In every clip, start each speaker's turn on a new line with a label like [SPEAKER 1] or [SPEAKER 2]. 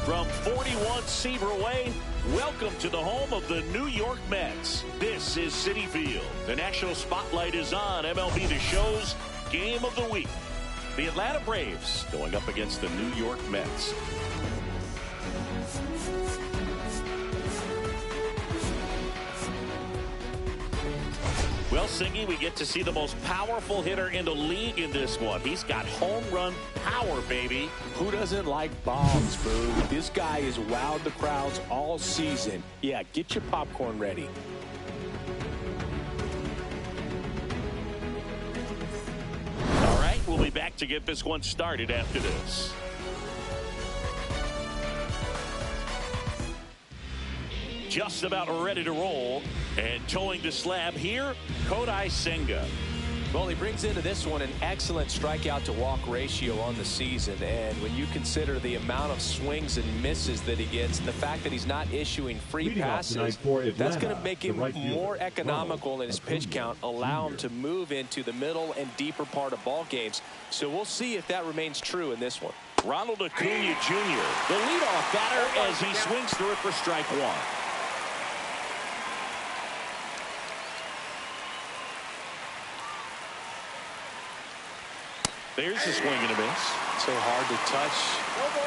[SPEAKER 1] From 41 Seaver Way, welcome to the home of the New York Mets. This is Citi Field. The national spotlight is on MLB The Show's Game of the Week. The Atlanta Braves going up against the New York Mets. Well, Singy, we get to see the most powerful hitter in the league in this one. He's got home run power, baby.
[SPEAKER 2] Who doesn't like bombs, boo? This guy has wowed the crowds all season. Yeah, get your popcorn ready.
[SPEAKER 1] All right, we'll be back to get this one started after this. Just about ready to roll, and towing the slab here, Kodai Senga.
[SPEAKER 2] Well, he brings into this one an excellent strikeout to walk ratio on the season, and when you consider the amount of swings and misses that he gets and the fact that he's not issuing free passes, that's going to make him more economical in his pitch count, allow him to move into the middle and deeper part of ball games. So we'll see if that remains true in this one.
[SPEAKER 1] Ronald Acuna Jr., the leadoff batter, as he swings through it for strike one. There's a swing and a miss.
[SPEAKER 2] So hard to touch.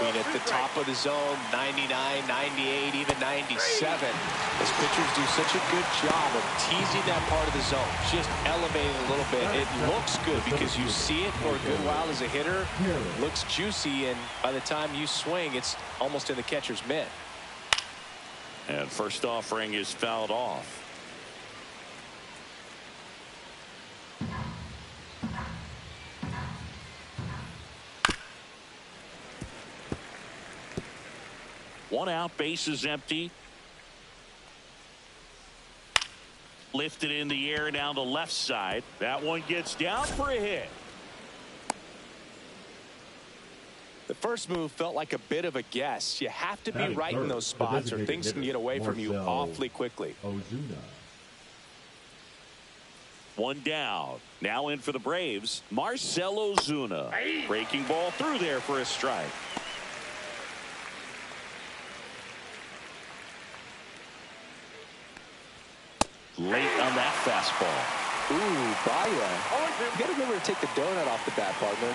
[SPEAKER 2] I mean, at the top of the zone, 99, 98, even 97. As pitchers do such a good job of teasing that part of the zone, just elevating a little bit. It looks good because you see it for a good while as a hitter. It looks juicy, and by the time you swing, it's almost in the catcher's mitt.
[SPEAKER 1] And first offering is fouled off. One out, base is empty. Lifted in the air down the left side. That one gets down for a hit.
[SPEAKER 2] The first move felt like a bit of a guess. You have to be right in those spots or things can get away from you awfully quickly.
[SPEAKER 1] One down. Now in for the Braves, Marcell Ozuna. Breaking ball through there for a strike. Late on that fastball.
[SPEAKER 2] Ooh, Baya. You got to remember to take the donut off the bat, partner.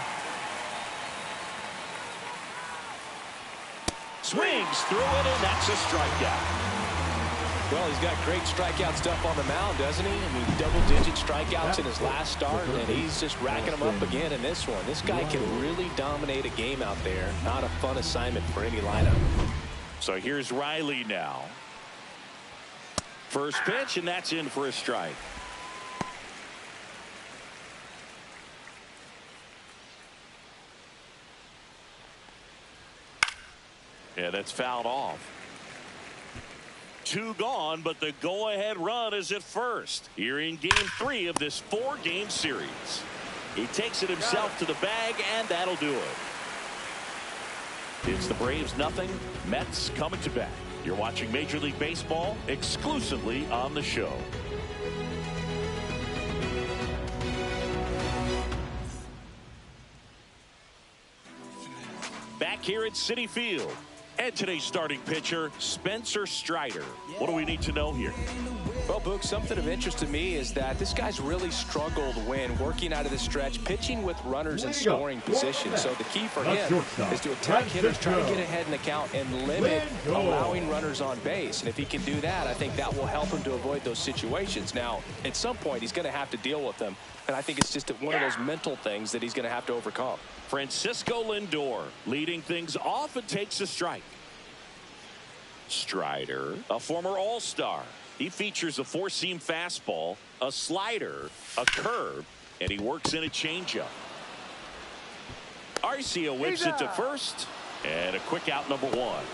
[SPEAKER 1] Swings through it, and that's a strikeout.
[SPEAKER 2] Well, he's got great strikeout stuff on the mound, doesn't he? I mean, double-digit strikeouts in his last start, and he's just racking them up again in this one. This guy can really dominate a game out there. Not a fun assignment for any lineup.
[SPEAKER 1] So here's Riley now. First pitch, and that's in for a strike. Yeah, that's fouled off. Two gone, but the go-ahead run is at first here in Game 3 of this 4-game series. He takes it himself to the bag, and that'll do it. It's the Braves nothing, Mets coming to bat. You're watching Major League Baseball exclusively on the show. Back here at Citi Field. And today's starting pitcher, Spencer Strider. What do we need to know here?
[SPEAKER 2] Well, Book, something of interest to me is that this guy's really struggled when working out of the stretch, pitching with runners in scoring position. So the key for him is to attack hitters, try to get ahead in the count, and limit allowing runners on base. And if he can do that, I think that will help him to avoid those situations. Now, at some point, he's going to have to deal with them. And I think it's just one of those mental things that he's going to have to overcome.
[SPEAKER 1] Francisco Lindor leading things off and takes a strike. Strider, a former All-Star. He features a four-seam fastball, a slider, a curve, and he works in a changeup. Arcia whips it to first, and a quick out number one.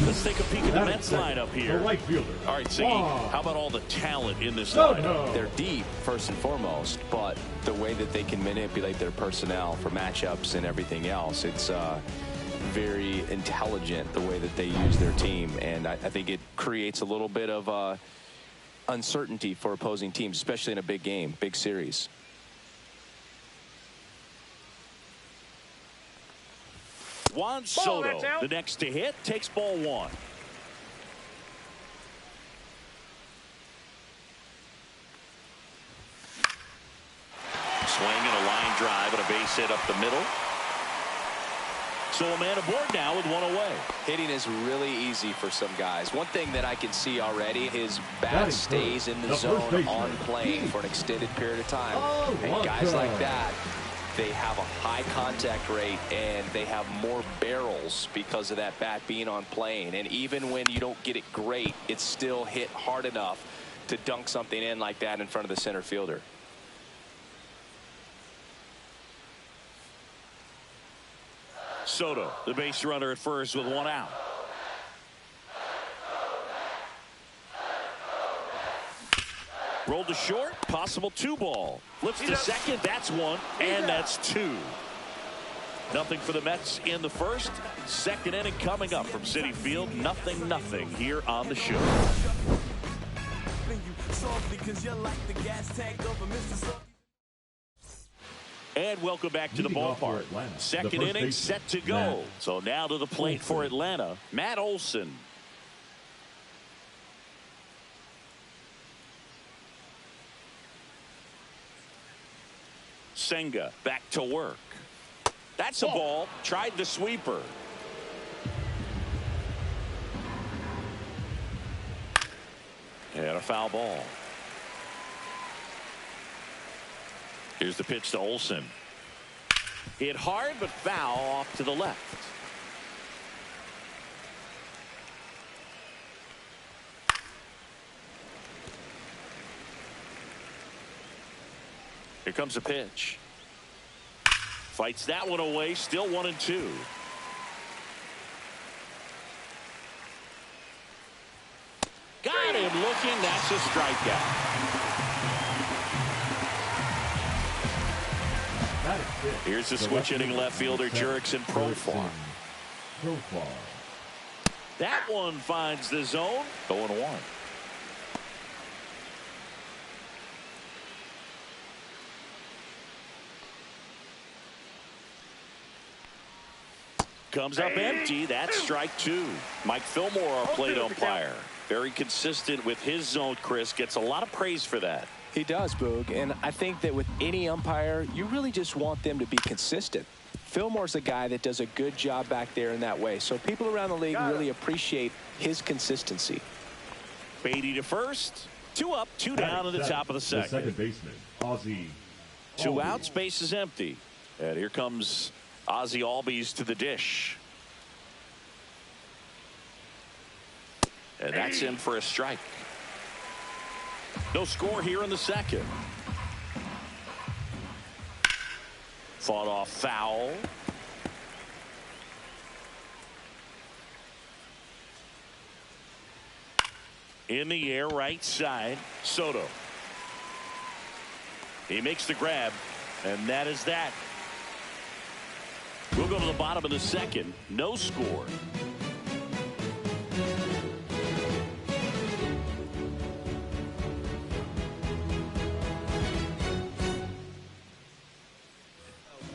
[SPEAKER 1] Let's take a peek at the Mets lineup here. All right, Ziggy, how about all the talent in this lineup?
[SPEAKER 2] They're deep, first and foremost, but the way that they can manipulate their personnel for matchups and everything else, it's very intelligent the way that they use their team, and I think it creates a little bit of uncertainty for opposing teams, especially in a big game, big series.
[SPEAKER 1] Juan Soto, the next to hit, takes ball one. Swing and a line drive and a base hit up the middle. So a man aboard now with one away.
[SPEAKER 2] Hitting is really easy for some guys. One thing that I can see already, his bat stays in the zone on plane for an extended period of time. And guys like that, they have a high contact rate and they have more barrels because of that bat being on plane. And even when you don't get it great, it's still hit hard enough to dunk something in like that in front of the center fielder.
[SPEAKER 1] Soto, the base runner at first with one out. Rolled to short, possible 2-ball. Flips to second, that's one, and that's two. Nothing for the Mets in the first. Second inning coming up from Citi Field. Nothing here on the show. And welcome back to the ballpark. Second inning set to go. So now to the plate for Atlanta, Matt Olson. Senga back to work. That's a ball. Tried the sweeper. And a foul ball. Here's the pitch to Olson. Hit hard but foul off to the left. Here comes a pitch. Fights that one away. Still 1-2. Got him looking. That's a strikeout. Here's the switch hitting left fielder Jurickson Profar. That one finds the zone. 0-1. Comes up empty. That's strike two. Mike Fillmore, our plate umpire. Very consistent with his zone, Chris. Gets a lot of praise for that.
[SPEAKER 2] He does, Boog, and I think that with any umpire, you really just want them to be consistent. Fillmore's a guy that does a good job back there in that way, so people around the league really appreciate his consistency.
[SPEAKER 1] Beatty to first. 2 up, 2 down at the top of the second.
[SPEAKER 3] Second baseman, Ozzie.
[SPEAKER 1] 2 outs, base is empty. And here comes Ozzie Albies to the dish. And that's in for a strike. No score here in the second. Fought off foul. In the air, right side, Soto. He makes the grab, and that is that. We'll go to the bottom of the second. No score.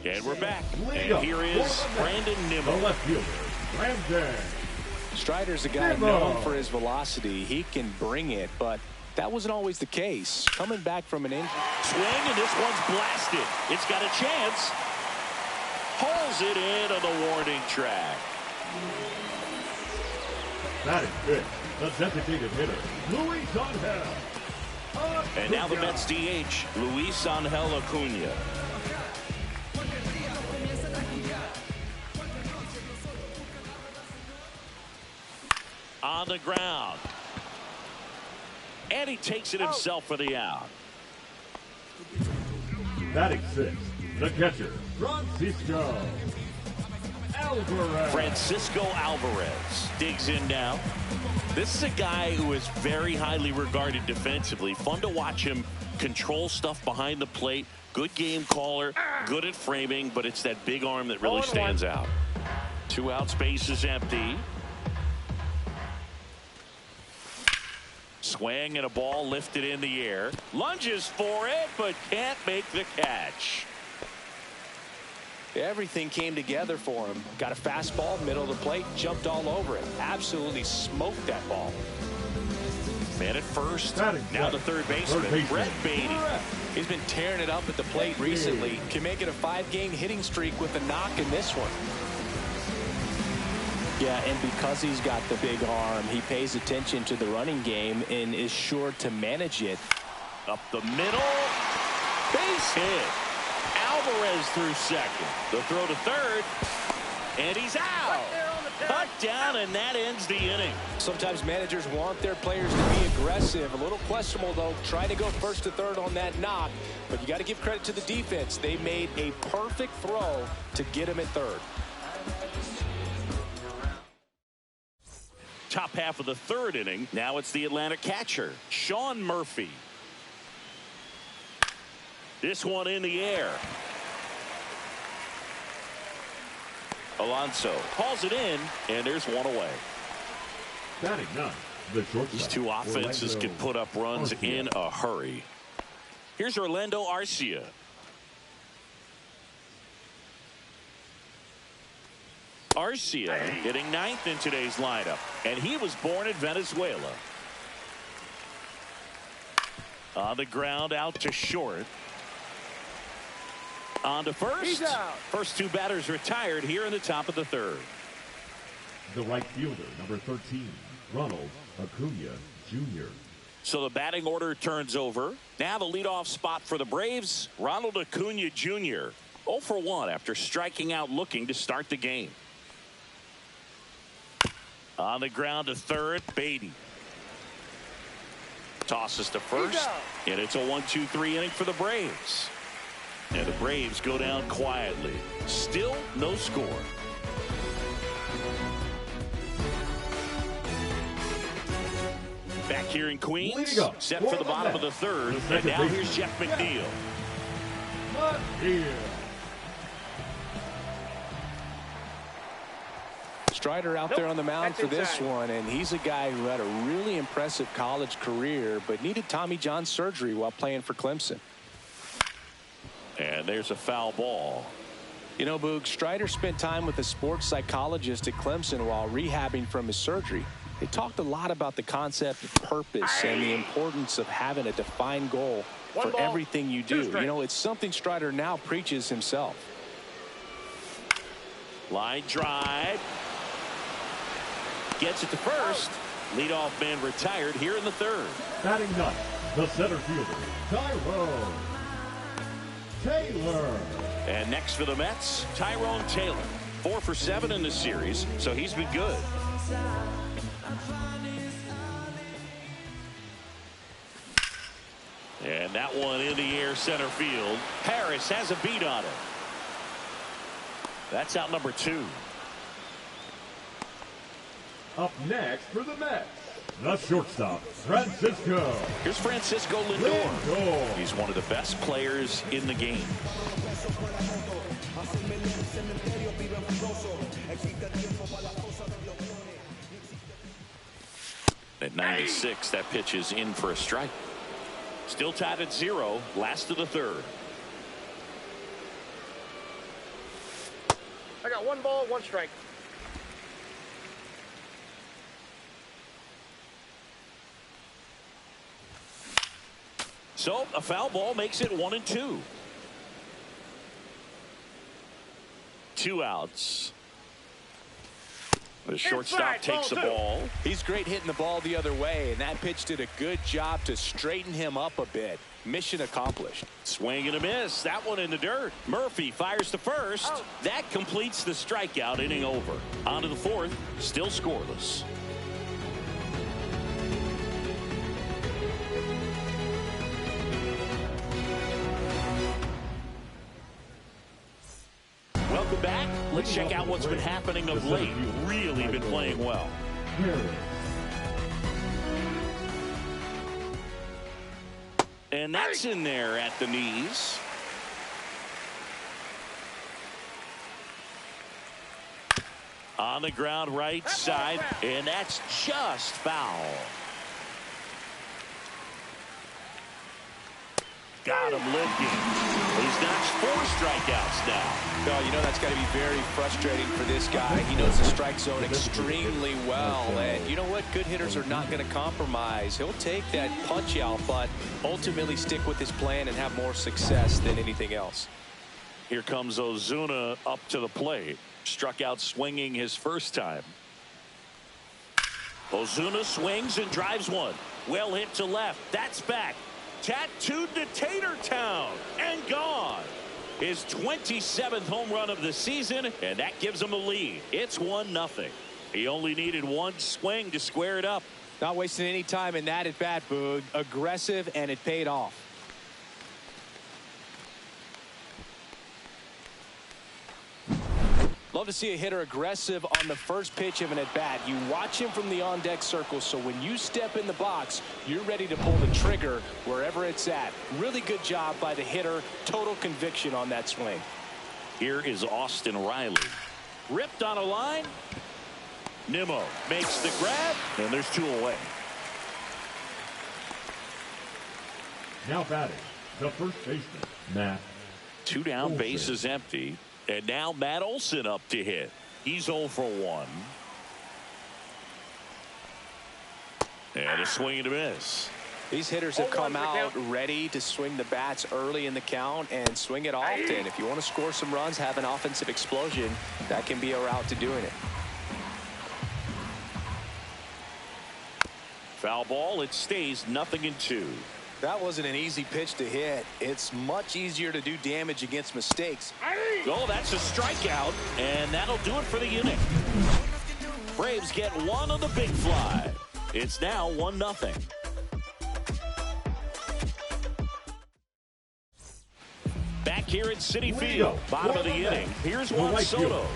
[SPEAKER 1] And we're back. And here is Brandon Nimmo.
[SPEAKER 3] The left fielder, Brandon.
[SPEAKER 2] Strider's a guy known for his velocity. He can bring it, but that wasn't always the case. Coming back from an injury.
[SPEAKER 1] Swing, and this one's blasted. It's got a chance. Hauls it in on the warning track.
[SPEAKER 3] That is good. The designated hitter, Luis Angel.
[SPEAKER 1] And now the Mets DH, Luis Angel Acuna. On the ground. And he takes it himself for the out.
[SPEAKER 3] Batting sixth, the catcher, Francisco Alvarez.
[SPEAKER 1] Francisco Alvarez digs in now. This is a guy who is very highly regarded defensively. Fun to watch him control stuff behind the plate. Good game caller, good at framing, but it's that big arm that really stands out. 2 outs, base is empty. Swing and a ball lifted in the air. Lunges for it, but can't make the catch.
[SPEAKER 2] Everything came together for him. Got a fastball, middle of the plate, jumped all over it. Absolutely smoked that ball.
[SPEAKER 1] Man at first. Now the third baseman, Brett Beatty.
[SPEAKER 2] He's been tearing it up at the plate recently. Can make it a 5-game hitting streak with a knock in this one. Yeah, and because he's got the big arm, he pays attention to the running game and is sure to manage it.
[SPEAKER 1] Up the middle. Base hit. Alvarez through second. The throw to third. And he's out. Cut down, and that ends the inning.
[SPEAKER 2] Sometimes managers want their players to be aggressive. A little questionable, though, trying to go first to third on that knock. But you got to give credit to the defense. They made a perfect throw to get him at third.
[SPEAKER 1] Top half of the third inning. Now it's the Atlanta catcher, Sean Murphy. This one in the air. Alonso calls it in, and there's one away.
[SPEAKER 3] Batting ninth, the shortstop.
[SPEAKER 1] These two offenses can put up runs in a hurry. Here's Orlando Arcia. Arcia hitting ninth in today's lineup, and he was born in Venezuela. On the ground, out to short. On to first. First two batters retired here in the top of the third.
[SPEAKER 3] The right fielder, number 13, Ronald Acuna Jr.
[SPEAKER 1] So the batting order turns over. Now the leadoff spot for the Braves, Ronald Acuna Jr. 0 for 1 after striking out looking to start the game. On the ground to third, Beatty. Tosses to first, and it's a 1-2-3 inning for the Braves. And the Braves go down quietly. Still no score. Back here in Queens, set for the bottom of the third. And now here's Jeff McNeil.
[SPEAKER 2] Strider out there on the mound for this one, and he's a guy who had a really impressive college career but needed Tommy John surgery while playing for Clemson.
[SPEAKER 1] And there's a foul ball.
[SPEAKER 2] You know, Boog, Strider spent time with a sports psychologist at Clemson while rehabbing from his surgery. They talked a lot about the concept of purpose and the importance of having a defined goal for everything you do. You know, it's something Strider now preaches himself.
[SPEAKER 1] Line drive. Gets it to first. Leadoff man retired here in the third.
[SPEAKER 3] Batting ninth, the center fielder, Tyrone Taylor.
[SPEAKER 1] And next for the Mets, Tyrone Taylor. 4 for 7 in the series, so he's been good. And that one in the air center field. Harris has a beat on it. That's out number 2.
[SPEAKER 3] Up next for the Mets, the shortstop, Francisco.
[SPEAKER 1] Here's Francisco Lindor. He's one of the best players in the game. At 96, that pitch is in for a strike. Still tied at 0, last of the third.
[SPEAKER 4] I got 1 ball, 1 strike.
[SPEAKER 1] So a foul ball makes it 1-2. 2 outs. The shortstop takes the ball.
[SPEAKER 2] He's great hitting the ball the other way, and that pitch did a good job to straighten him up a bit. Mission accomplished.
[SPEAKER 1] Swing and a miss. That one in the dirt. Murphy fires to first. That completes the strikeout. Inning over. On to the fourth. Still scoreless. Welcome back. Let's check out what's been happening of late. Really been playing well. And that's in there at the knees. On the ground right side, and that's just foul. Got him looking. He's notched 4 strikeouts now.
[SPEAKER 2] No, you know that's got to be very frustrating for this guy. He knows the strike zone extremely well. And you know what? Good hitters are not going to compromise. He'll take that punch out, but ultimately stick with his plan and have more success than anything else.
[SPEAKER 1] Here comes Ozuna up to the plate. Struck out swinging his first time. Ozuna swings and drives one. Well hit to left. That's back. Tattooed to Tater Town and gone. His 27th home run of the season, and that gives him the lead. It's 1-0. He only needed one swing to square it up.
[SPEAKER 2] Not wasting any time in that at bat, Boog. Aggressive, and it paid off. Love to see a hitter aggressive on the first pitch of an at-bat. You watch him from the on-deck circle, so when you step in the box, you're ready to pull the trigger wherever it's at. Really good job by the hitter. Total conviction on that swing.
[SPEAKER 1] Here is Austin Riley. Ripped on a line. Nimmo makes the grab, and there's 2 away.
[SPEAKER 3] Now batting, the first baseman, Matt.
[SPEAKER 1] 2 down,
[SPEAKER 3] Olsen.
[SPEAKER 1] bases empty. And now Matt Olson up to hit. He's 0 for 1. And a swing and a miss.
[SPEAKER 2] These hitters have come out ready to swing the bats early in the count and swing it often. If you want to score some runs, have an offensive explosion, that can be a route to doing it.
[SPEAKER 1] Foul ball. It stays 0-2.
[SPEAKER 2] That wasn't an easy pitch to hit. It's much easier to do damage against mistakes.
[SPEAKER 1] Oh, that's a strikeout, and that'll do it for the inning. Braves get one on the big fly. It's now 1-0. Back here at Citi Field, bottom of the inning. Here's Juan Soto.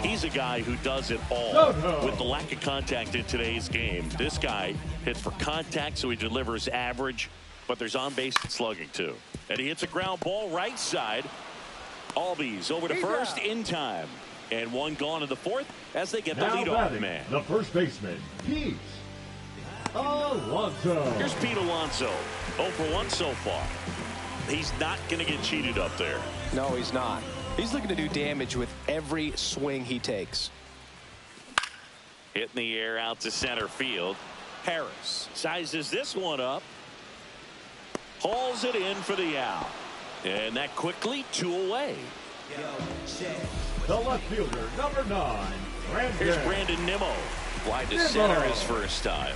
[SPEAKER 1] He's a guy who does it all. With the lack of contact in today's game, this guy hits for contact, so he delivers average, but there's on-base slugging too. And he hits a ground ball right side. Albies over to first in time. And one gone in the 4th as they get the leadoff man.
[SPEAKER 3] The first baseman, Pete Alonso.
[SPEAKER 1] Here's Pete Alonso. 0 for 1 so far. He's not going to get cheated up there.
[SPEAKER 2] No, he's not. He's looking to do damage with every swing he takes.
[SPEAKER 1] Hit in the air out to center field. Harris sizes this one up. Hauls it in for the out. And that quickly 2 away.
[SPEAKER 3] The left fielder, number 9, Brandon.
[SPEAKER 1] Here's Brandon Nimmo. Wide to center his first time.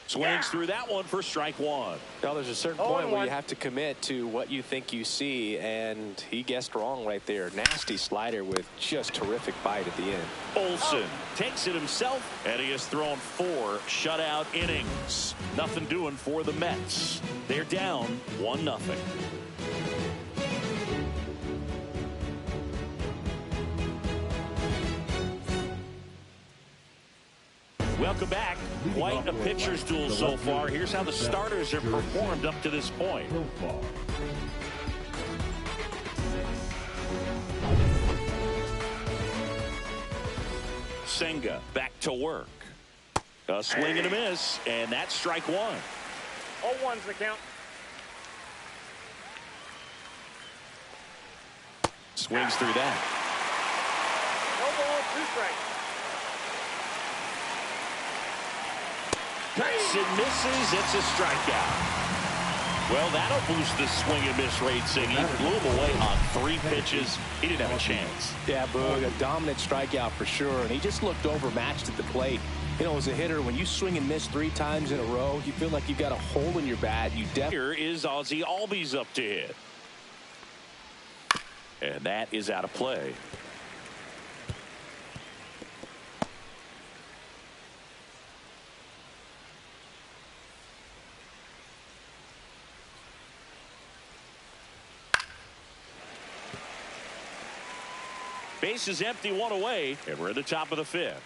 [SPEAKER 1] Swings through that one for strike 1.
[SPEAKER 2] Now there's a certain point where you have to commit to what you think you see, and he guessed wrong right there. Nasty slider with just terrific bite at the end.
[SPEAKER 1] Olsen takes it himself, and he has thrown 4 shutout innings. Nothing doing for the Mets. They're down 1-0. Welcome back. Quite a pitcher's duel so far. Here's how the starters have performed up to this point. Senga back to work. A swing and a miss, and that's strike 1.
[SPEAKER 4] 0-1's the count.
[SPEAKER 1] Swings through that.
[SPEAKER 4] No ball, 2 strikes.
[SPEAKER 1] Cuts and misses. It's a strikeout. Well, that'll boost the swing and miss rate, Sing. He blew him away on 3 pitches. He didn't have a chance.
[SPEAKER 2] Yeah, Boog, a dominant strikeout for sure, and he just looked overmatched at the plate. You know, as a hitter, when you swing and miss 3 times in a row, you feel like you've got a hole in your bat.
[SPEAKER 1] Here is Ozzy Albies up to hit. And that is out of play. Base is empty, 1 away, and we're at the top of the 5th.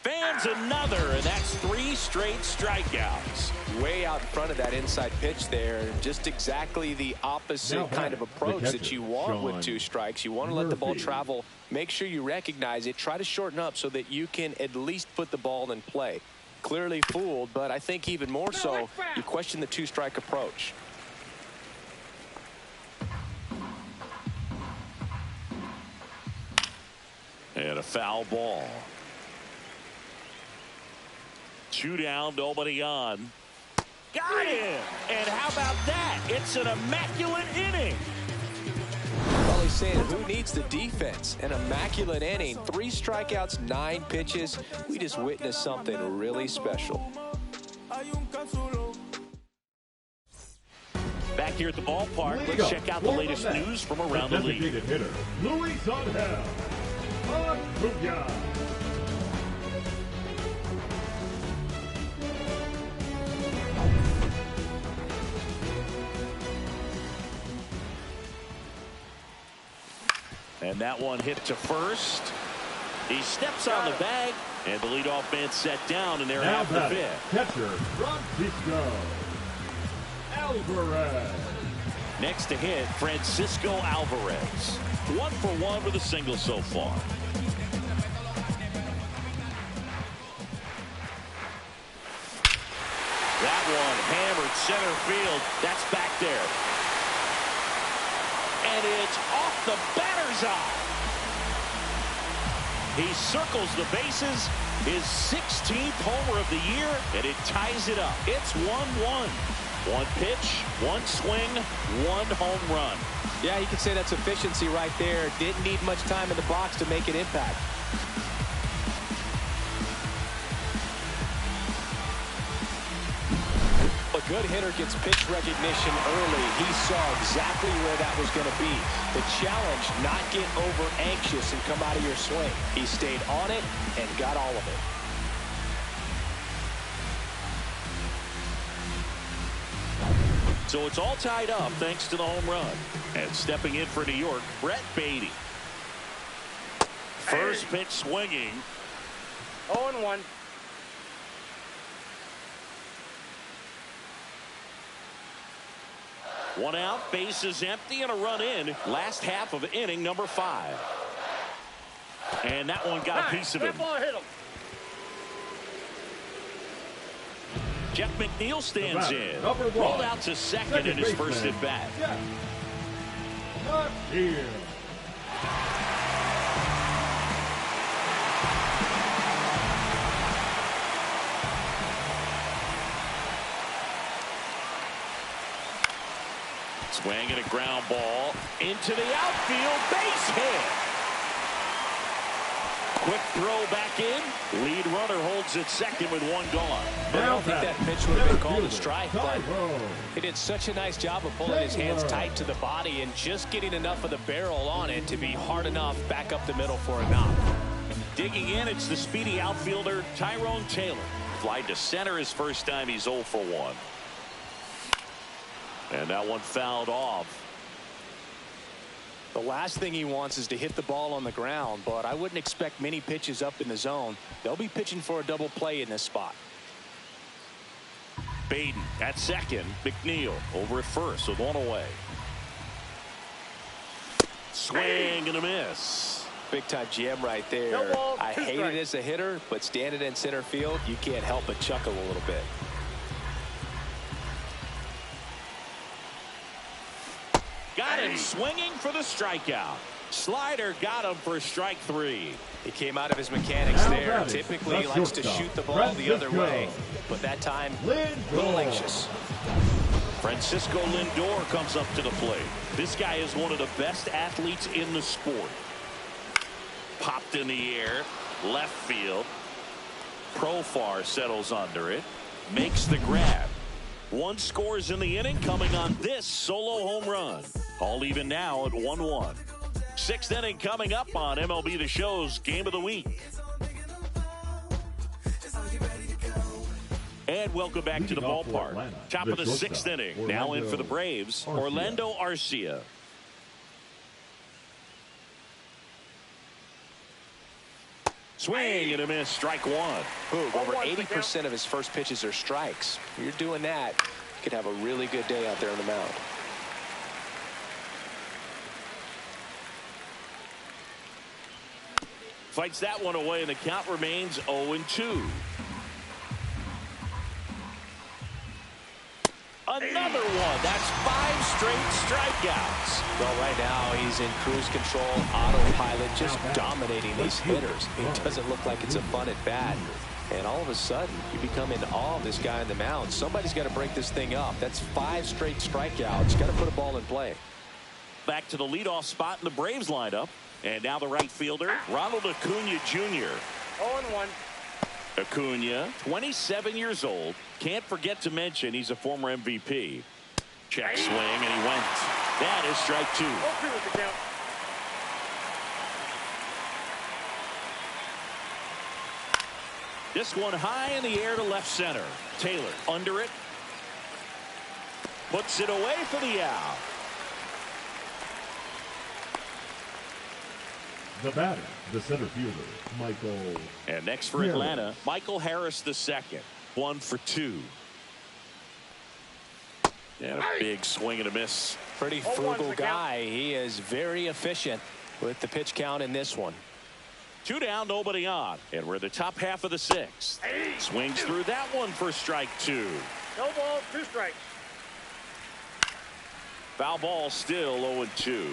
[SPEAKER 1] Fans another, and that's 3 straight strikeouts.
[SPEAKER 2] Way out in front of that inside pitch there. Just exactly the opposite kind of approach that you want with 2 strikes. You want to let the ball travel. Make sure you recognize it. Try to shorten up so that you can at least put the ball in play. Clearly fooled, but I think even more so, you question the 2-strike approach.
[SPEAKER 1] And a foul ball. 2 down, nobody on. Got him! And how about that? It's an immaculate inning.
[SPEAKER 2] Well, he's saying, who needs the defense? An immaculate inning. 3 strikeouts, 9 pitches. We just witnessed something really special.
[SPEAKER 1] Back here at the ballpark, let's check out the latest news from around the league.
[SPEAKER 3] Hitter, Luis Angel Acuña.
[SPEAKER 1] And that one hit to first. He steps on the bag, and the leadoff man set down, and they're half the 5th.
[SPEAKER 3] Catcher Francisco Alvarez.
[SPEAKER 1] Next to hit, Francisco Alvarez. 1 for 1 with a single so far. That one hammered center field. That's back there. And it's off the batter's eye. He circles the bases, his 16th homer of the year, and it ties it up. It's 1-1. 1 pitch, 1 swing, 1 home run.
[SPEAKER 2] Yeah, you can say that's efficiency right there. Didn't need much time in the box to make an impact. A good hitter gets pitch recognition early. He saw exactly where that was going to be. The challenge, not get over anxious and come out of your swing. He stayed on it and got all of it.
[SPEAKER 1] So it's all tied up thanks to the home run. And stepping in for New York, Brett Beatty. First pitch swinging.
[SPEAKER 4] 0-1.
[SPEAKER 1] One out, bases empty, and a run in. Last half of inning number 5. And that one got a piece of him.
[SPEAKER 4] Hit him.
[SPEAKER 1] Jeff McNeil stands in. Rolled out to second in his first at bat.
[SPEAKER 3] Not here.
[SPEAKER 1] Swing and a ground ball into the outfield. Base hit. Quick throw back in. Lead runner holds at second with 1 gone.
[SPEAKER 2] I don't think that pitch would have been called a strike, but he did such a nice job of pulling his hands tight to the body and just getting enough of the barrel on it to be hard enough back up the middle for a knock.
[SPEAKER 1] Digging in, it's the speedy outfielder Tyrone Taylor. Fly to center his first time. He's 0 for 1. And that one fouled off.
[SPEAKER 2] The last thing he wants is to hit the ball on the ground, but I wouldn't expect many pitches up in the zone. They'll be pitching for a double play in this spot.
[SPEAKER 1] Baden at second. McNeil over at first with 1 away. Swing and a miss.
[SPEAKER 2] Big time jam right there. I hate it as a hitter, but standing in center field, you can't help but chuckle a little bit.
[SPEAKER 1] Got him swinging for the strikeout. Slider got him for strike 3.
[SPEAKER 2] He came out of his mechanics there. Typically, he likes to shoot the ball the other way, but that time, a little anxious.
[SPEAKER 1] Francisco Lindor comes up to the plate. This guy is one of the best athletes in the sport. Popped in the air, left field. Profar settles under it, makes the grab. 1 scores in the inning, coming on this solo home run. All even now at 1-1. 6th inning coming up on MLB The Show's Game of the Week. And welcome back to the ballpark. Top of the 6th inning. Now in for the Braves, Orlando Arcia. Swing and a miss. Strike one.
[SPEAKER 2] Boog, over 80% of his first pitches are strikes. If you're doing that, you could have a really good day out there on the mound.
[SPEAKER 1] Fights that one away, and the count remains 0-2. Another one. That's 5 straight strikeouts.
[SPEAKER 2] Well, right now he's in cruise control, autopilot, just dominating these hitters. It doesn't look like it's a fun at bat. And all of a sudden, you become in awe of this guy on the mound. Somebody's got to break this thing up. That's 5 straight strikeouts. Got to put a ball in play.
[SPEAKER 1] Back to the leadoff spot in the Braves lineup. And now the right fielder, Ronald Acuna Jr.
[SPEAKER 4] 0-1.
[SPEAKER 1] Acuna, 27 years old. Can't forget to mention he's a former MVP. Check swing, and he went. That is strike 2.
[SPEAKER 4] 0-2 with the count.
[SPEAKER 1] This one high in the air to left center. Taylor under it. Puts it away for the out.
[SPEAKER 3] The batter, the center fielder, Michael.
[SPEAKER 1] And next for Atlanta, Michael Harris II. 1 for 2. And a big swing and a miss.
[SPEAKER 2] Pretty frugal guy. He is very efficient with the pitch count in this one.
[SPEAKER 1] 2 down, nobody on. And we're in the top half of the 6th. Swings through that one for strike 2.
[SPEAKER 4] No ball, 2 strikes.
[SPEAKER 1] Foul ball, still 0-2.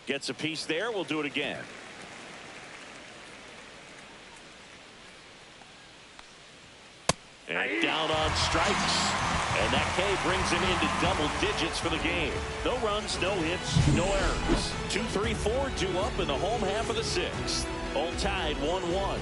[SPEAKER 1] Gets a piece there. We'll do it again. And down on strikes. And that K brings him into double digits for the game. No runs, no hits, no errors. 2, 3, 4, 2 up in the home half of the 6th. All tied 1-1.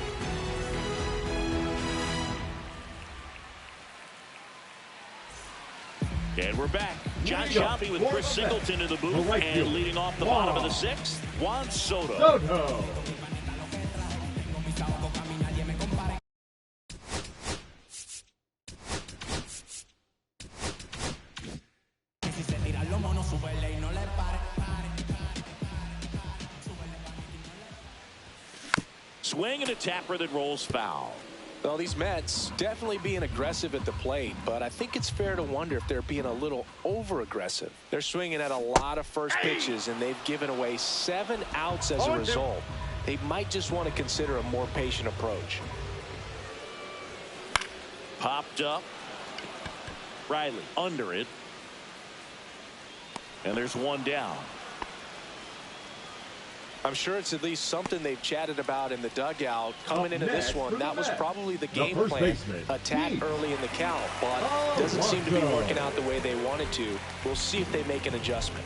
[SPEAKER 1] And we're back. John Sciambi with Chris Singleton in the booth, and leading off the bottom of the 6th, Juan Soto. Swing and a tapper that rolls foul.
[SPEAKER 2] Well, these Mets definitely being aggressive at the plate, but I think it's fair to wonder if they're being a little over-aggressive. They're swinging at a lot of first pitches, and they've given away 7 outs as a result. They might just want to consider a more patient approach.
[SPEAKER 1] Popped up. Riley under it. And there's 1 down.
[SPEAKER 2] I'm sure it's at least something they've chatted about in the dugout. Coming into this one, that was probably the game plan. Attack early in the count, but doesn't seem to be working out the way they wanted to. We'll see if they make an adjustment.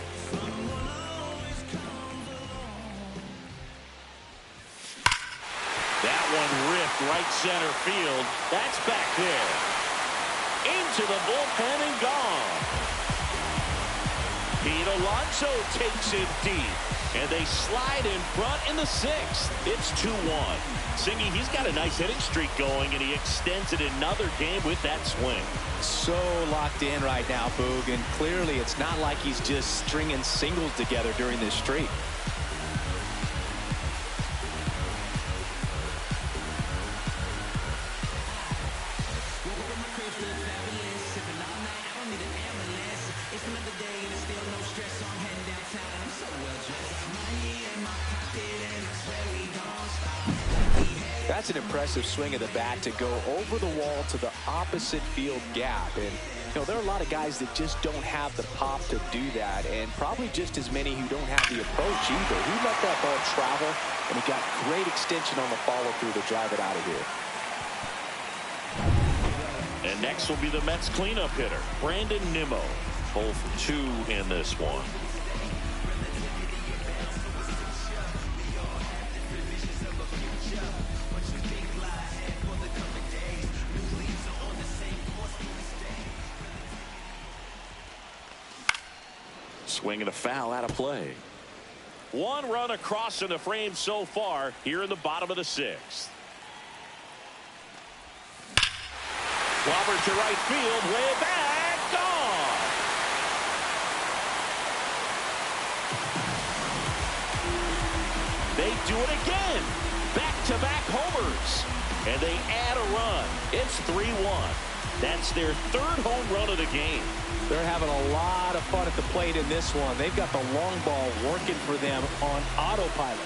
[SPEAKER 1] That one ripped right center field. That's back there. Into the bullpen and gone. Pete Alonso takes it deep. And they slide in front in the 6th. It's 2-1. Singy, he's got a nice hitting streak going, and he extends it another game with that swing.
[SPEAKER 5] So locked in right now, Boog, and clearly it's not like he's just stringing singles together during this streak.
[SPEAKER 2] That's an impressive swing of the bat to go over the wall to the opposite field gap. And, you know, there are a lot of guys that just don't have the pop to do that, and probably just as many who don't have the approach either. He let that ball travel, and he got great extension on the follow-through to drive it out of here.
[SPEAKER 1] And next will be the Mets cleanup hitter, Brandon Nimmo. 0 for 2 in this one. Swing and a foul out of play. 1 run across in the frame so far here in the bottom of the 6th. Clobbered to right field, way back, gone. it again. Back-to-back homers. And they add a run. It's 3-1. That's their third home run of the game.
[SPEAKER 2] They're having a lot of fun at the plate in this one. They've got the long ball working for them on autopilot.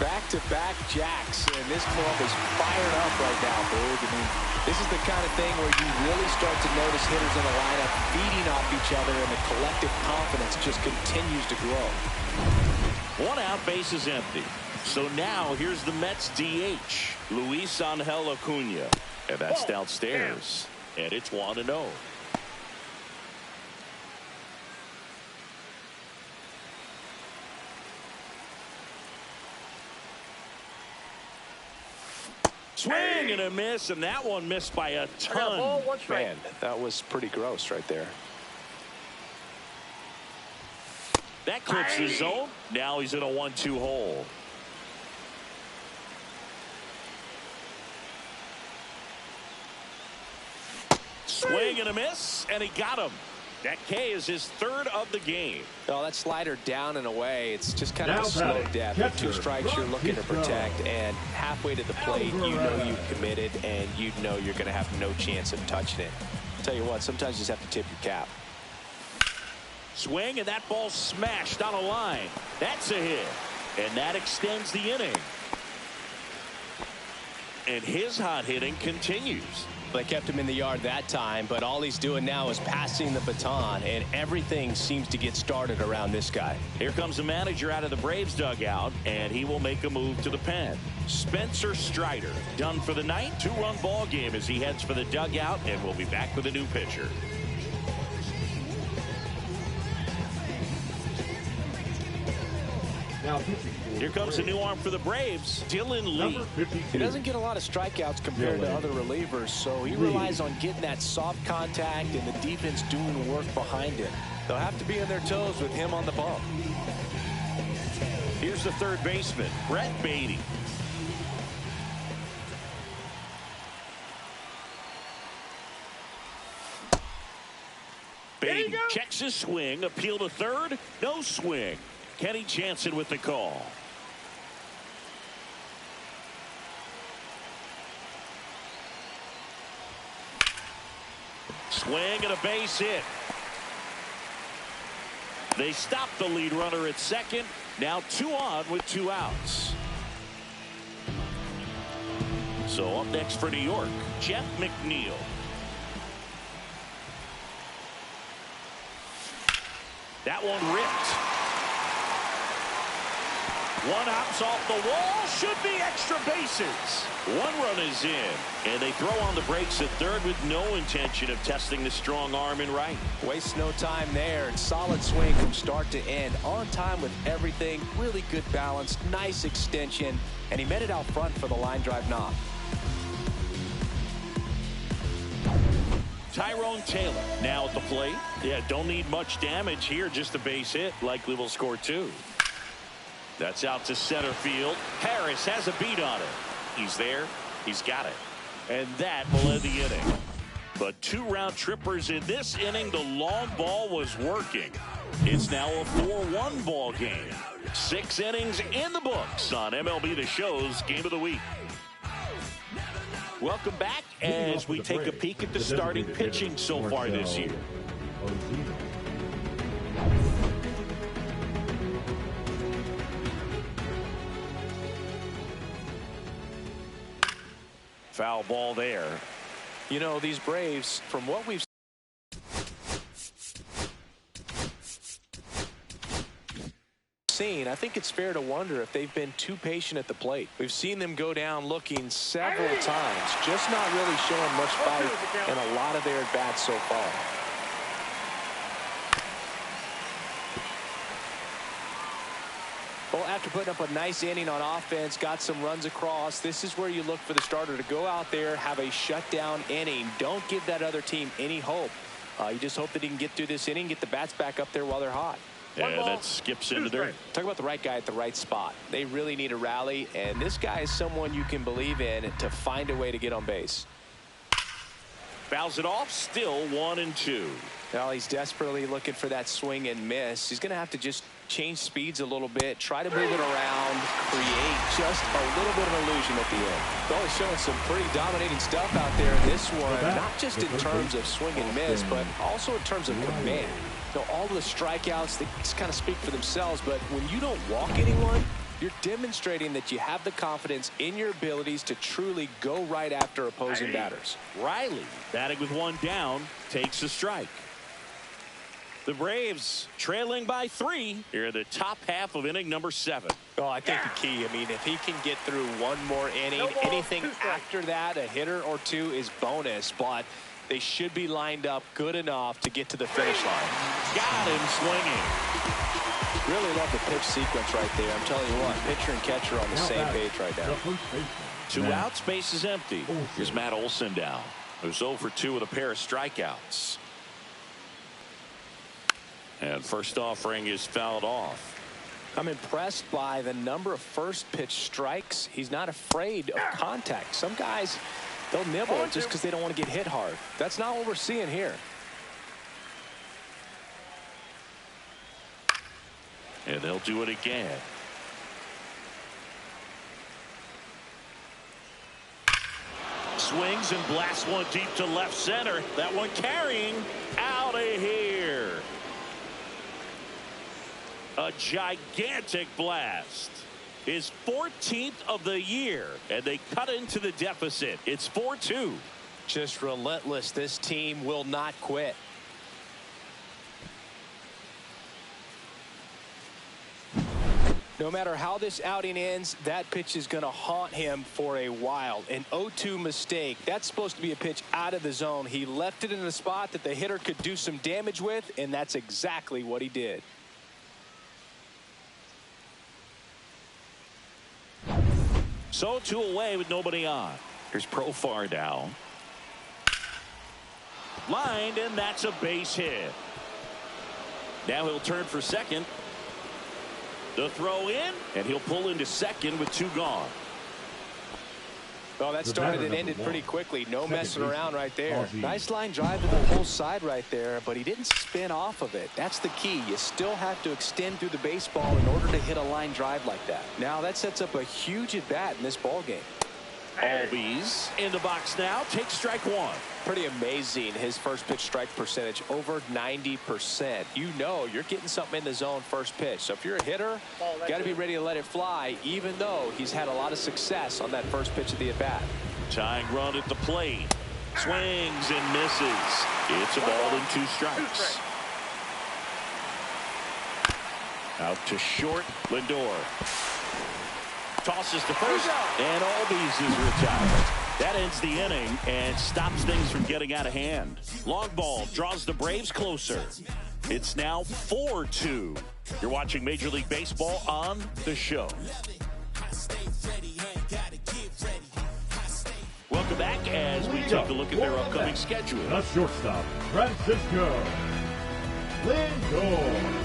[SPEAKER 2] Back-to-back jacks, and this club is fired up right now, Boog. I mean, this is the kind of thing where you really start to notice hitters in the lineup feeding off each other, and the collective confidence just continues to grow.
[SPEAKER 1] One out, base is empty. So now here's the Mets DH, Luis Angel Acuna. And that's downstairs. And it's 1-0. Swing and a miss, and that one missed by a ton.
[SPEAKER 2] Man, that was pretty gross right there.
[SPEAKER 1] That clips the zone. Now he's in a 1-2 hole. Swing and a miss, and he got him. That K is his third of the game.
[SPEAKER 2] Oh, that slider down and away. It's just kind of a slow death. With 2 strikes, you're looking to protect, and halfway to the plate, you know you've committed, and you know you're going to have no chance of touching it. Tell you what, sometimes you just have to tip your cap.
[SPEAKER 1] Swing, and that ball smashed on a line. That's a hit, and that extends the inning. And his hot hitting continues.
[SPEAKER 2] They kept him in the yard that time, but all he's doing now is passing the baton, and everything seems to get started around this guy.
[SPEAKER 1] Here comes the manager out of the Braves dugout, and he will make a move to the pen. Spencer Strider done for the night. 2-run ball game as he heads for the dugout, and we'll be back with a new pitcher. Here comes a new arm for the Braves, Dylan Lee.
[SPEAKER 2] He doesn't get a lot of strikeouts compared to other relievers, so he relies on getting that soft contact and the defense doing work behind him. They'll have to be on their toes with him on the bump.
[SPEAKER 1] Here's the third baseman, Brett Beatty. Beatty checks his swing, appeal to third, no swing. Kenny Jansen with the call. Swing and a base hit. They stop the lead runner at second. Now 2 on with 2 outs. So up next for New York, Jeff McNeil. That one ripped. One hops off the wall, should be extra bases. 1 run is in, and they throw on the brakes at third with no intention of testing the strong arm in right.
[SPEAKER 2] Wastes no time there. Solid swing from start to end. On time with everything. Really good balance. Nice extension. And he met it out front for the line drive knock.
[SPEAKER 1] Tyrone Taylor now at the plate. Yeah, don't need much damage here. Just a base hit. Likely will score 2. That's out to center field. Harris has a beat on it. He's there. He's got it. And that will end the inning. But 2 round trippers in this inning. The long ball was working. It's now a 4-1 ball game. 6 innings in the books on MLB The Show's Game of the Week. Welcome back as we take a peek at the starting pitching so far this year. Foul ball there.
[SPEAKER 2] You know, these Braves, from what we've seen, I think it's fair to wonder if they've been too patient at the plate. We've seen them go down looking several times, just not really showing much fight in a lot of their at-bats so far. Well, after putting up a nice inning on offense, got some runs across, this is where you look for the starter to go out there, have a shutdown inning. Don't give that other team any hope. You just hope that he can get through this inning, get the bats back up there while they're hot.
[SPEAKER 1] Yeah, that skips into there.
[SPEAKER 2] Talk about the right guy at the right spot. They really need a rally, and this guy is someone you can believe in to find a way to get on base.
[SPEAKER 1] Fouls it off, still 1-2.
[SPEAKER 2] Well, he's desperately looking for that swing and miss. He's going to have to just change speeds a little bit, try to move it around, create just a little bit of illusion at the end. Well, he's showing some pretty dominating stuff out there in this one, not just in terms of swing and miss, but also in terms of command. So all the strikeouts, they just kind of speak for themselves, but when you don't walk anyone, you're demonstrating that you have the confidence in your abilities to truly go right after opposing batters.
[SPEAKER 1] Riley, batting with one down, takes a strike. The Braves trailing by 3 here in the top half of inning number 7.
[SPEAKER 2] Oh, I think the key, I mean, if he can get through one more inning, anything after that, a hitter or two is bonus, but they should be lined up good enough to get to the finish line.
[SPEAKER 1] Got him swinging.
[SPEAKER 2] Really love the pitch sequence right there. I'm telling you what, pitcher and catcher on the same page right now.
[SPEAKER 1] 2 outs, base is empty. Here's Matt Olson down, who's 0 for 2 with a pair of strikeouts. And first offering is fouled off.
[SPEAKER 2] I'm impressed by the number of first pitch strikes. He's not afraid of contact. Some guys, they'll nibble just because they don't want to get hit hard. That's not what we're seeing here.
[SPEAKER 1] And they'll do it again. Swings and blasts one deep to left center. That one carrying out of here. A gigantic blast. His 14th of the year, and they cut into the deficit. It's 4-2.
[SPEAKER 2] Just relentless. This team will not quit. No matter how this outing ends, that pitch is going to haunt him for a while. An 0-2 mistake. That's supposed to be a pitch out of the zone. He left it in a spot that the hitter could do some damage with, and that's exactly what he did.
[SPEAKER 1] So 2 away with nobody on. Here's Profar now. Lined, and that's a base hit. Now he'll turn for second. The throw in, and he'll pull into second with 2 gone.
[SPEAKER 2] Well, that started and ended pretty quickly. No messing around right there. Nice line drive to the whole side right there, but he didn't spin off of it. That's the key. You still have to extend through the baseball in order to hit a line drive like that. Now that sets up a huge at bat in this ball game.
[SPEAKER 1] Albies in the box now. Take strike 1.
[SPEAKER 2] Pretty amazing. His first pitch strike percentage over 90%. You know you're getting something in the zone first pitch. So if you're a hitter, got to be ready to let it fly, even though he's had a lot of success on that first pitch of the at bat.
[SPEAKER 1] Tying run at the plate. Swings and misses. It's a ball and 2 strikes. Out to short. Lindor tosses to first, and Albies is retired. That ends the inning and stops things from getting out of hand. Long ball draws the Braves closer. It's now 4-2. You're watching Major League Baseball on The Show. Welcome back as we take a look at their upcoming schedule.
[SPEAKER 3] The shortstop, Francisco Lindor.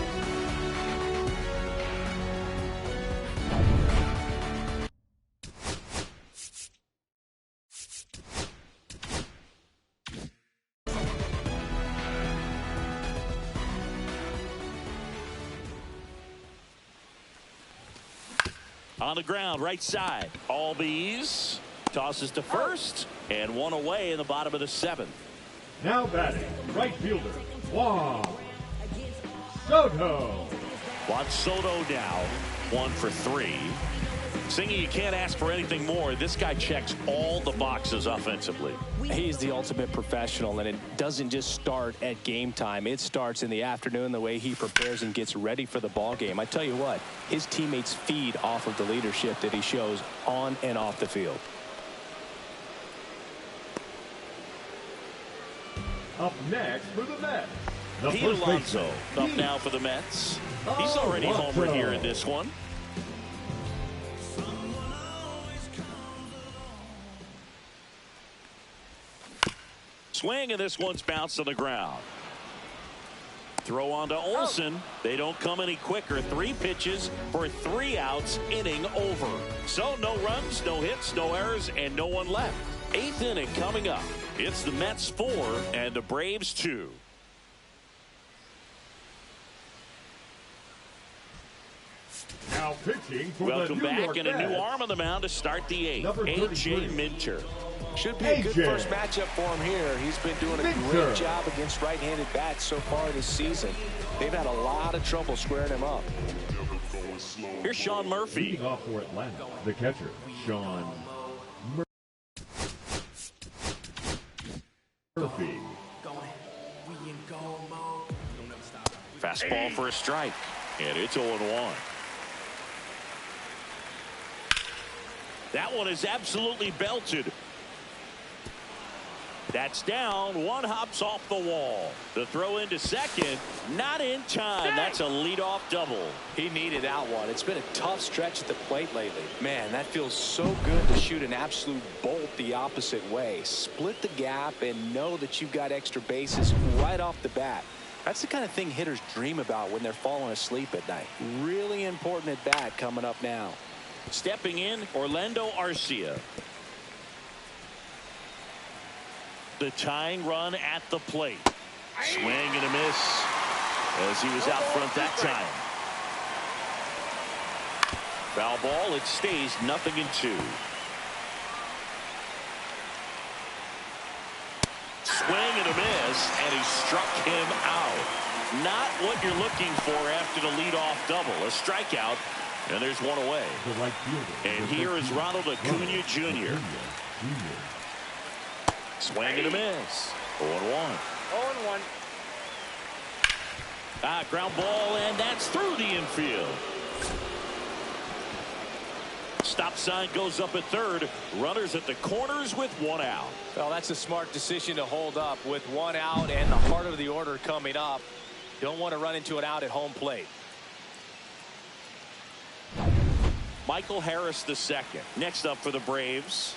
[SPEAKER 1] On the ground, right side. Albies tosses to first, and 1 away in the bottom of the 7th.
[SPEAKER 3] Now batting, right fielder, Juan Soto.
[SPEAKER 1] Juan Soto now 1 for 3. Senga, you can't ask for anything more. This guy checks all the boxes offensively.
[SPEAKER 2] He's the ultimate professional, and it doesn't just start at game time. It starts in the afternoon, the way he prepares and gets ready for the ball game. I tell you what, his teammates feed off of the leadership that he shows on and off the field.
[SPEAKER 3] Up next for the Mets, the
[SPEAKER 1] Pete
[SPEAKER 3] first
[SPEAKER 1] Alonso
[SPEAKER 3] baseman,
[SPEAKER 1] up now for the Mets. He's already homered here in this one. Swing, and this one's bounced on the ground. Throw on to Olson. They don't come any quicker. 3 pitches for 3 outs, inning over. So no runs, no hits, no errors, and no one left. 8th inning coming up. It's the Mets 4 and the Braves 2.
[SPEAKER 3] Now pitching for
[SPEAKER 1] Welcome
[SPEAKER 3] the New
[SPEAKER 1] back,
[SPEAKER 3] York
[SPEAKER 1] and a new
[SPEAKER 3] Mets,
[SPEAKER 1] arm on the mound to start the 8th.
[SPEAKER 3] number
[SPEAKER 1] A.J.
[SPEAKER 3] 33.
[SPEAKER 1] Minter.
[SPEAKER 2] Should be a good first matchup for him here. He's been doing a great job against right-handed bats so far this season. They've had a lot of trouble squaring him up.
[SPEAKER 1] Here's Sean Murphy.
[SPEAKER 3] Leading off for Atlanta, the catcher, Sean Murphy.
[SPEAKER 1] Fastball for a strike, and it's 0-1. That one is absolutely belted. That's down. One hops off the wall. The throw into second, not in time. That's a leadoff double.
[SPEAKER 2] He needed that one. It's been a tough stretch at the plate lately. Man, that feels so good to shoot an absolute bolt the opposite way. Split the gap and know that you've got extra bases right off the bat. That's the kind of thing hitters dream about when they're falling asleep at night. Really important at bat coming up now.
[SPEAKER 1] Stepping in, Orlando Arcia. The tying run at the plate. Swing and a miss as he was out front that time. Foul ball. It stays 0-2. Swing and a miss, and he struck him out. Not what you're looking for after the leadoff double. A strikeout, and there's one away.
[SPEAKER 3] The right fielder.
[SPEAKER 1] And here is Ronald Acuna Jr. Swing and a miss. 0-1.
[SPEAKER 4] 0-1.
[SPEAKER 1] Ground ball, and that's through the infield. Stop sign goes up at third. Runners at the corners with one out.
[SPEAKER 2] Well, that's a smart decision to hold up with one out and the heart of the order coming up. Don't want to run into an out at home plate.
[SPEAKER 1] Michael Harris II. Next up for the Braves.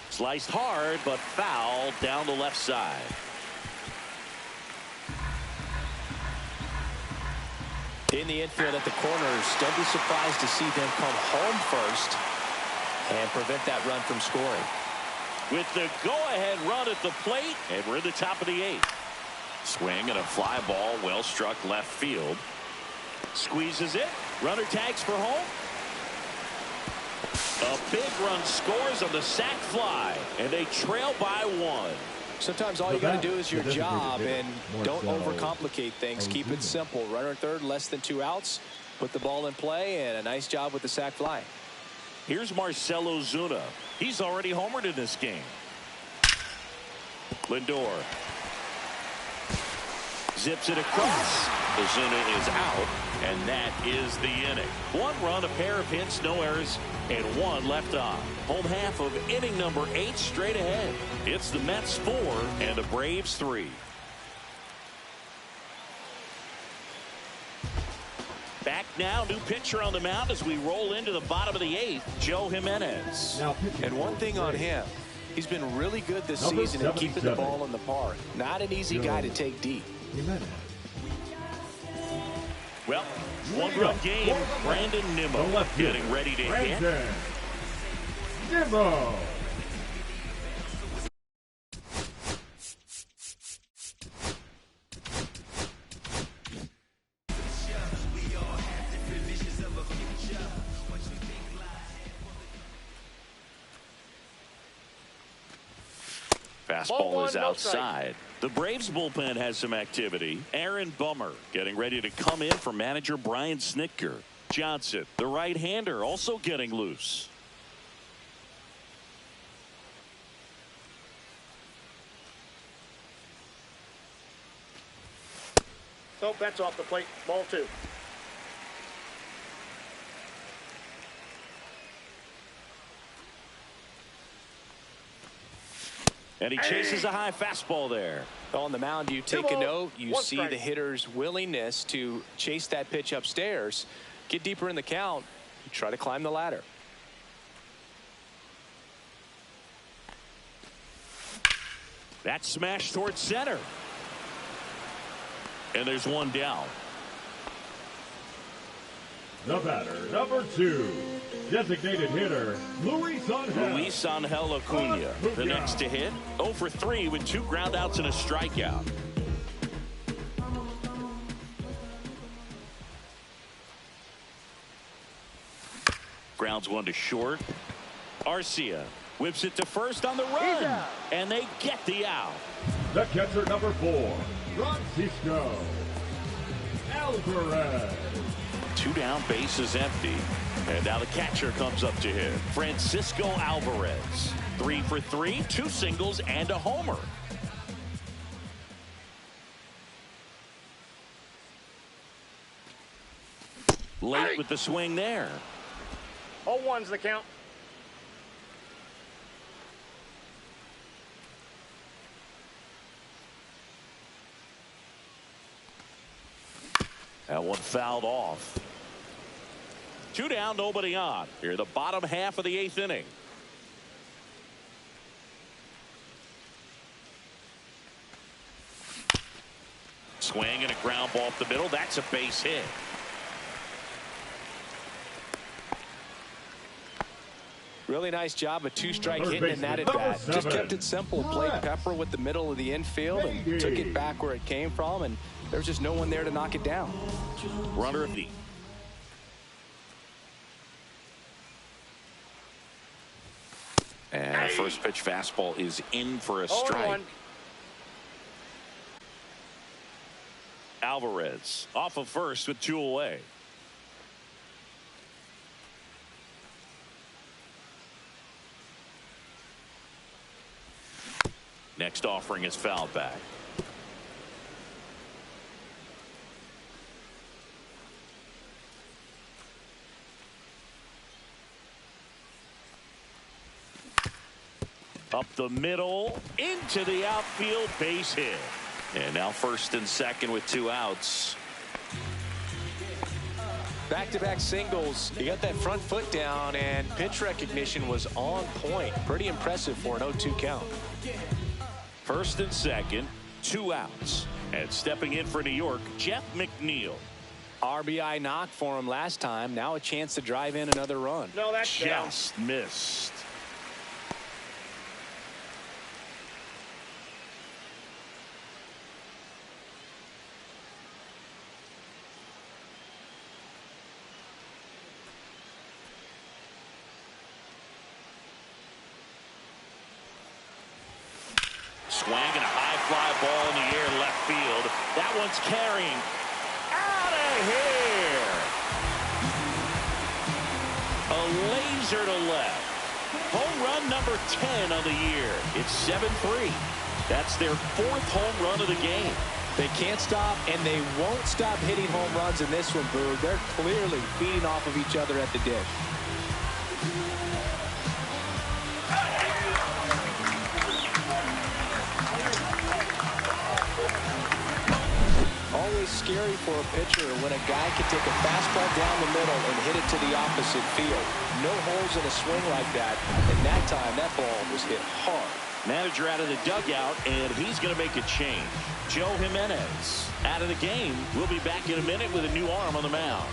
[SPEAKER 1] Sliced hard, but foul down the left side.
[SPEAKER 2] In the infield at the corners, don't be surprised to see them come home first and prevent that run from scoring.
[SPEAKER 1] With the go-ahead run at the plate, and we're in the top of the 8th. Swing and a fly ball, well struck left field. Squeezes it. Runner tags for home. A big run scores on the sac fly, and they trail by 1.
[SPEAKER 2] Sometimes all you got to do is your job, and don't overcomplicate things. Keep it simple. Runner at third, less than 2 outs. Put the ball in play, and a nice job with the sac fly.
[SPEAKER 1] Here's Marcell Ozuna. He's already homered in this game. Lindor zips it across. Ozuna is out, and that is the inning. 1 run, a pair of hits, no errors, and 1 left on. Home half of inning number 8 straight ahead. It's the Mets 4 and the Braves 3. Back now, new pitcher on the mound as we roll into the bottom of the 8th, Joe Jimenez.
[SPEAKER 2] And one thing on him, he's been really good this season at keeping the ball in the park. Not an easy guy to take deep.
[SPEAKER 1] Well, 1-run game. Brandon Nimmo getting ready to hit.
[SPEAKER 3] Nimmo.
[SPEAKER 1] Fastball is outside. The Braves bullpen has some activity. Aaron Bummer getting ready to come in for manager Brian Snitker. Johnson, the right-hander, also getting loose.
[SPEAKER 4] So that's off the plate. Ball 2.
[SPEAKER 1] And he chases a high fastball there.
[SPEAKER 2] On the mound, you take a note. You see the hitter's willingness to chase that pitch upstairs. Get deeper in the count. You try to climb the ladder.
[SPEAKER 1] That smash towards center. And there's 1 down.
[SPEAKER 3] The batter, number 2, Designated hitter, Luis
[SPEAKER 1] Angel Acuna, the next to hit. 0 for 3 with 2 groundouts and a strikeout. Grounds one to short. Arcia whips it to first on the run, and they get the out.
[SPEAKER 3] The catcher, number 4, Francisco Alvarez.
[SPEAKER 1] 2 down, bases empty. And now the catcher comes up to him. Francisco Alvarez. 3 for 3, 2 singles and a homer. Late with the swing there.
[SPEAKER 4] 0-1's the count.
[SPEAKER 1] That one fouled off. 2 down, nobody on. Here, the bottom half of the 8th inning. Swing and a ground ball up the middle. That's a base hit.
[SPEAKER 2] Really nice job, a 2-strike hitting in that at bat. Just kept it simple. Played Pepper with the middle of the infield and took it back where it came from, and there's just no one there to knock it down.
[SPEAKER 1] Runner of the. And first pitch fastball is in for a strike. Alvarez off of first with 2 away. Next offering is fouled back. Up the middle, into the outfield, base hit. And now first and second with 2 outs.
[SPEAKER 2] Back-to-back singles. He got that front foot down, and pitch recognition was on point. Pretty impressive for an 0-2 count.
[SPEAKER 1] First and second, 2 outs. And stepping in for New York, Jeff McNeil.
[SPEAKER 2] RBI knock for him last time. Now a chance to drive in another run.
[SPEAKER 4] No, that's
[SPEAKER 1] just missed. Swing and a high fly ball in the air left field. That one's carrying. Out of here. A laser to left. Home run number 10 on the year. It's 7-3. That's their 4th home run of the game.
[SPEAKER 2] They can't stop, and they won't stop hitting home runs in this one, Boog. They're clearly feeding off of each other at the dish. Always scary for a pitcher when a guy can take a fastball down the middle and hit it to the opposite field. No holes in a swing like that. And that time, that ball was hit hard.
[SPEAKER 1] Manager out of the dugout, and he's going to make a change. Joe Jimenez out of the game. We'll be back in a minute with a new arm on the mound.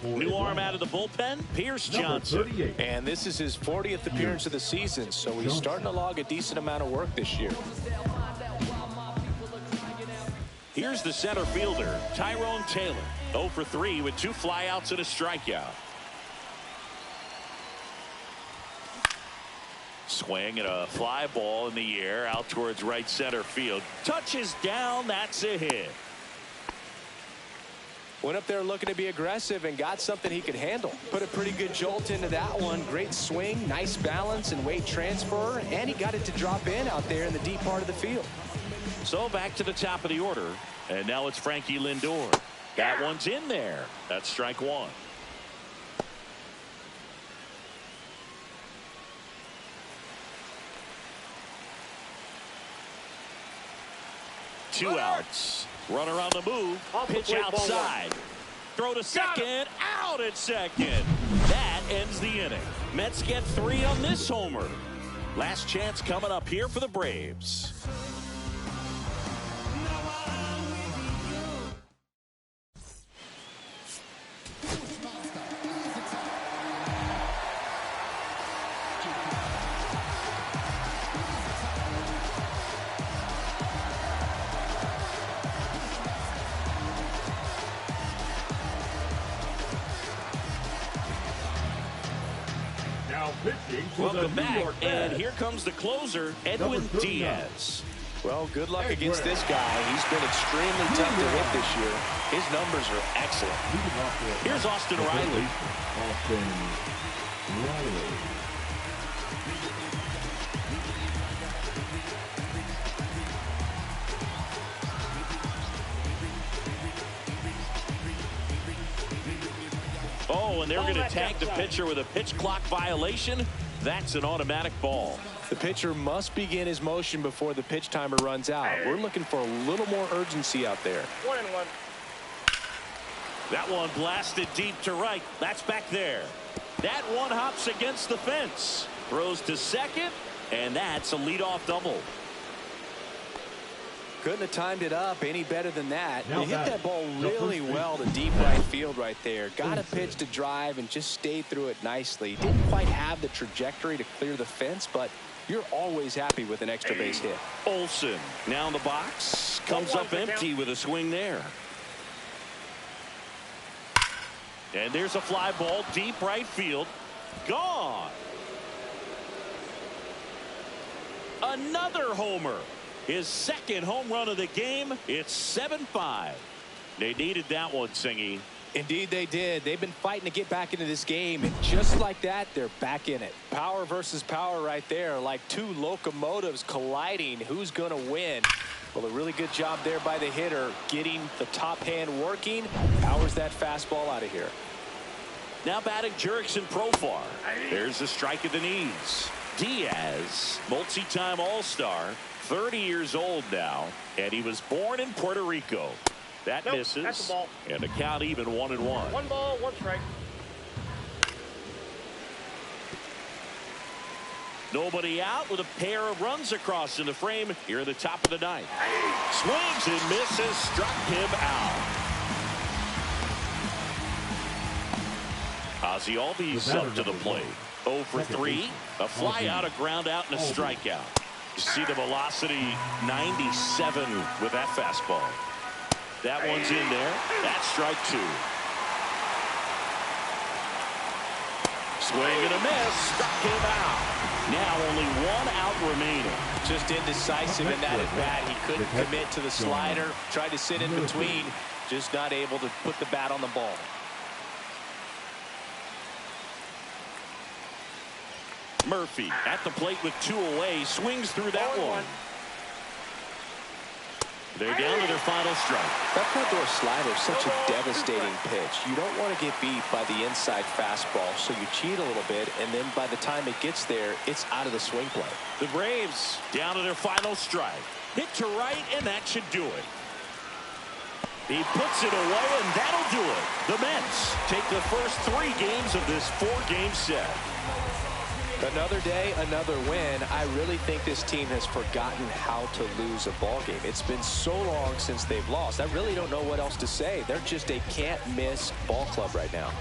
[SPEAKER 1] New arm out of the bullpen, Pierce Johnson.
[SPEAKER 2] And this is his 40th appearance of the season, so he's starting to log a decent amount of work this year.
[SPEAKER 1] Here's the center fielder, Tyrone Taylor. 0 for 3 with 2 flyouts and a strikeout. Swing and a fly ball in the air out towards right center field. Touches down, that's a hit.
[SPEAKER 2] Went up there looking to be aggressive and got something he could handle. Put a pretty good jolt into that one. Great swing, nice balance and weight transfer, and he got it to drop in out there in the deep part of the field.
[SPEAKER 1] So back to the top of the order, and now it's Frankie Lindor. That one's in there. That's strike 1. Two outs. Runner on the move. Pitch outside. Throw to second. Out at second. That ends the inning. Mets get 3 on this homer. Last chance coming up here for the Braves. Welcome back, and here comes the closer, Edwin Diaz.
[SPEAKER 2] Well, good luck against this guy. He's been extremely tough to hit this year. His numbers are excellent.
[SPEAKER 1] Here's Austin Riley. Oh, and they're going to tag the pitcher with a pitch clock violation. That's an automatic ball.
[SPEAKER 2] The pitcher must begin his motion before the pitch timer runs out. We're looking for a little more urgency out there.
[SPEAKER 4] 1-1.
[SPEAKER 1] That one blasted deep to right. That's back there. That one hops against the fence. Throws to second, and that's a leadoff double.
[SPEAKER 2] Couldn't have timed it up any better than that. They hit that ball really well to deep right field right there. Got a pitch to drive and just stayed through it nicely. Didn't quite have the trajectory to clear the fence, but you're always happy with an extra base hit.
[SPEAKER 1] Olsen now in the box. Comes up empty with a swing there. And there's a fly ball deep right field. Gone. Another homer. His second home run of the game. It's 7-5. They needed that one, Singy.
[SPEAKER 2] Indeed they did. They've been fighting to get back into this game, and just like that, they're back in it. Power versus power right there, like two locomotives colliding. Who's going to win? Well, a really good job there by the hitter, getting the top hand working. Powers that fastball out of here.
[SPEAKER 1] Now batting Jurickson Profar. There's a strike at the knees. Diaz, multi-time All-Star, 30 years old now, and he was born in Puerto Rico. That misses.
[SPEAKER 4] That's a ball.
[SPEAKER 1] And the count even 1-1.
[SPEAKER 4] 1 ball, 1 strike.
[SPEAKER 1] Nobody out with a pair of runs across in the frame here at the top of the ninth. Swings and misses, struck him out. Ozzie Albies up to the plate. 0 for 3. A fly out, a ground out, and a strikeout. You see the velocity 97 with that fastball. That one's in there. That's strike 2. Swing and a miss. Struck him out. Now only 1 out remaining.
[SPEAKER 2] Just indecisive in that at bat. He couldn't commit to the slider. Tried to sit in between. Just not able to put the bat on the ball.
[SPEAKER 1] Murphy at the plate with 2 away. Swings through that one. They're down to their final strike.
[SPEAKER 2] That front door slider is such a devastating pitch. You don't want to get beat by the inside fastball, so you cheat a little bit, and then by the time it gets there, it's out of the swing play.
[SPEAKER 1] The Braves down to their final strike. Hit to right, and that should do it. He puts it away, and that'll do it. The Mets take the first 3 games of this 4-game set.
[SPEAKER 2] Another day, another win. I really think this team has forgotten how to lose a ball game. It's been so long since they've lost. I really don't know what else to say. They're just a can't-miss ball club right now.